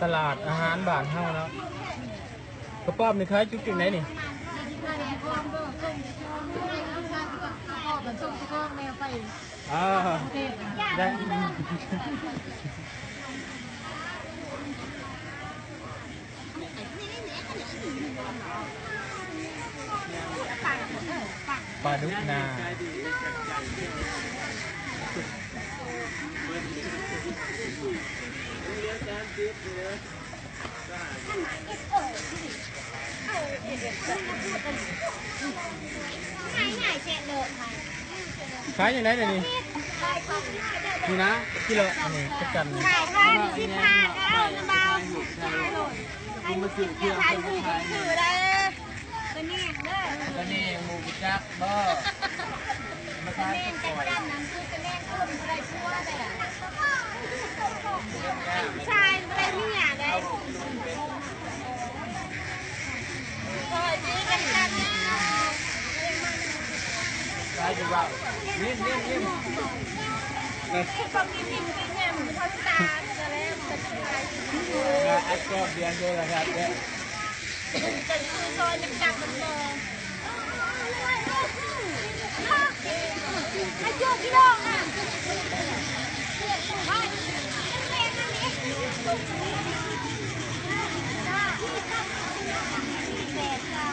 ตลาดอาหารบ้านเฮาเนาะกระป๋อมนี่ขายจุดไหนนี่ได้ปลาดุกนาขายอย่างไรเนี่ยนี่นะกิโลอันนี้ประกันขายได้15แล้วนะบ่าวคุณมาซื้อเครื่องคนขายซื้อได้ตัวนี้เด้อตัวนี้หมูจักบ่มาขายก่อนใช่ไปเนี่ยได้ซอยนี้กันกันนะขายดีว่านิ่มคนกินกินเนี่ยมันทอดตาจะแล้วจะขายอัดก็เดือนเดียวแล้วครับเนี่ยจะซื้อซอยจับมันมองให้โยกพี่น้องอ่ะ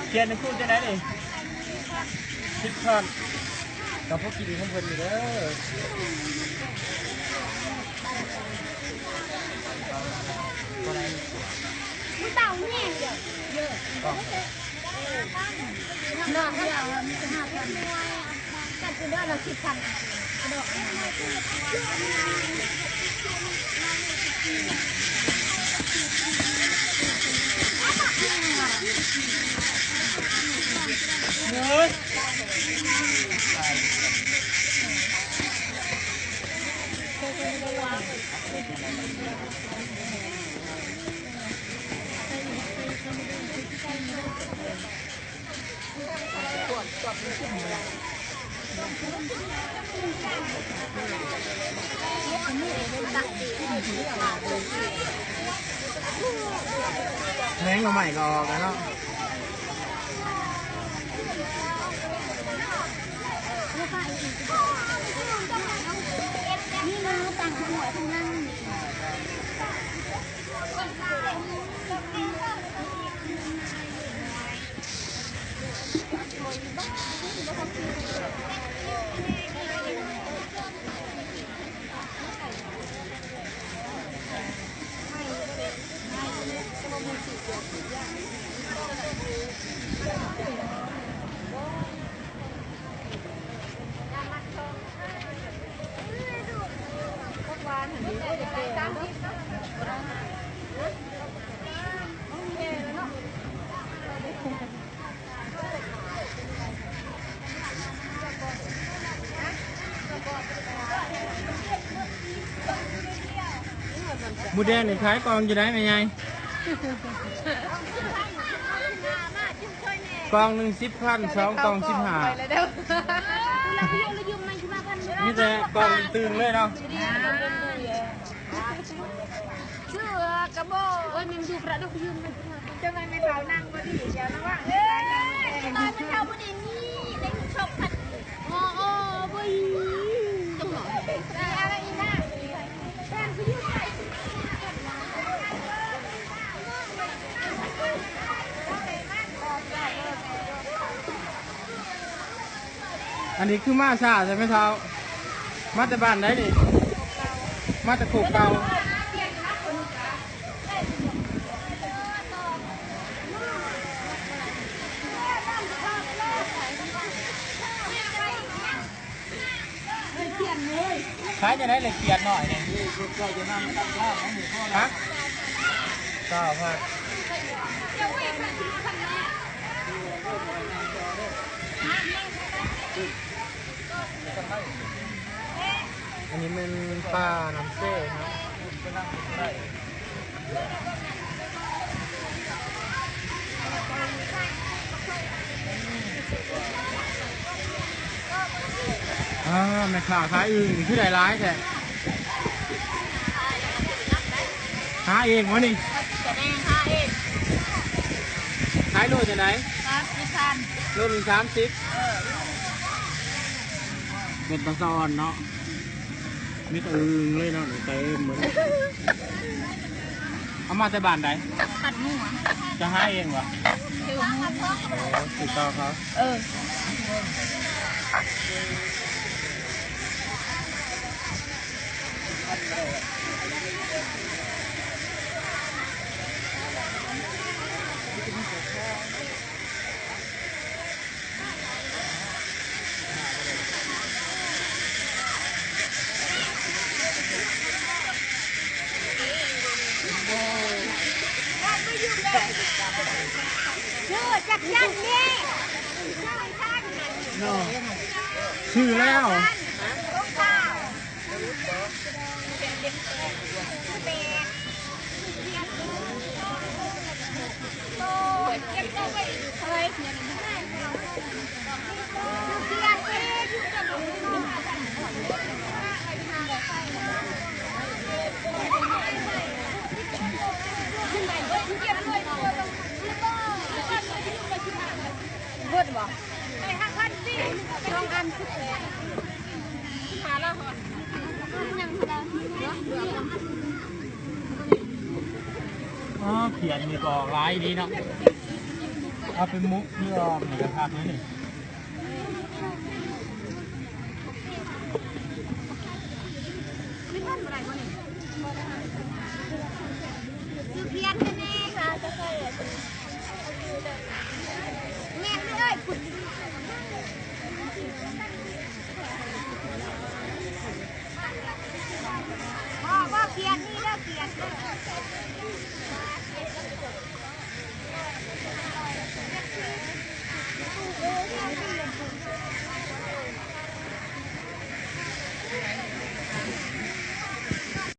เทียนนึงพูดจะได้เลยคิดท่อนกับพวกกินของเพิ่นอยู่เด้อมึงเต่าเนี่ยเยอะนอกจากมี5,000แต่คือได้เรา10,000ดอกแมงมาใหม่ก็ออกแล้วเนาะนี่นะต่างหัวทั้งนั้นหมูแดงนี่ขายกองอยู่ได้ไหมยายกอง1 10,000 2กอง15นี่แต่กองตื่นเลยเนาะเชื่อกระโบเอ้ยมันอยู่ประดุกยืมมันจะไม่เผานั่งก็ดีเดี๋ยวนะว่าเอ้ยตอนมันเผาพอดีนี่ได้ชกพัดโอ้โอ้บุยจังหวะอะไรอีน่าแฟนเขาอยู่ไหนอันนี้คือมาซาใช่ไหมเท้ามาแต่บ้านไหนดิมาแต่โขกเก่าขายจะได้เลยเกียดหน่อยเนี่ยฮะ9,000อันนี้เป็นปลาน้ำเส้ครับ แม่ค้าขายอึ่งคือได้ร้ายแท้หาเองวะนี่ จะแดงค่ะเอง ขายโลจะไหน ครับพี่ชัน โลหนึ่ง30เป็นตะซอนเนาะมีแต่อึ่งเลยเนาะเต็มเหมือนเอามาแต่บ้านไหน ผัดหมู จะหาเองวะ คือหมู โอ้ติดต่อเขา ชื่อจักรยันนี่ ชื่อแล้ว ลูกสาวโตเก็บเอาไว้เฮ้ยเสียงเสียงเบิดบ่ไปห้าพันสิลองอันสุดเลยหาละหอนยังพอได้ เขียนมีกรอกร้ายดีเนาะเอาเป็นมุกที่ออมในกระทะนี่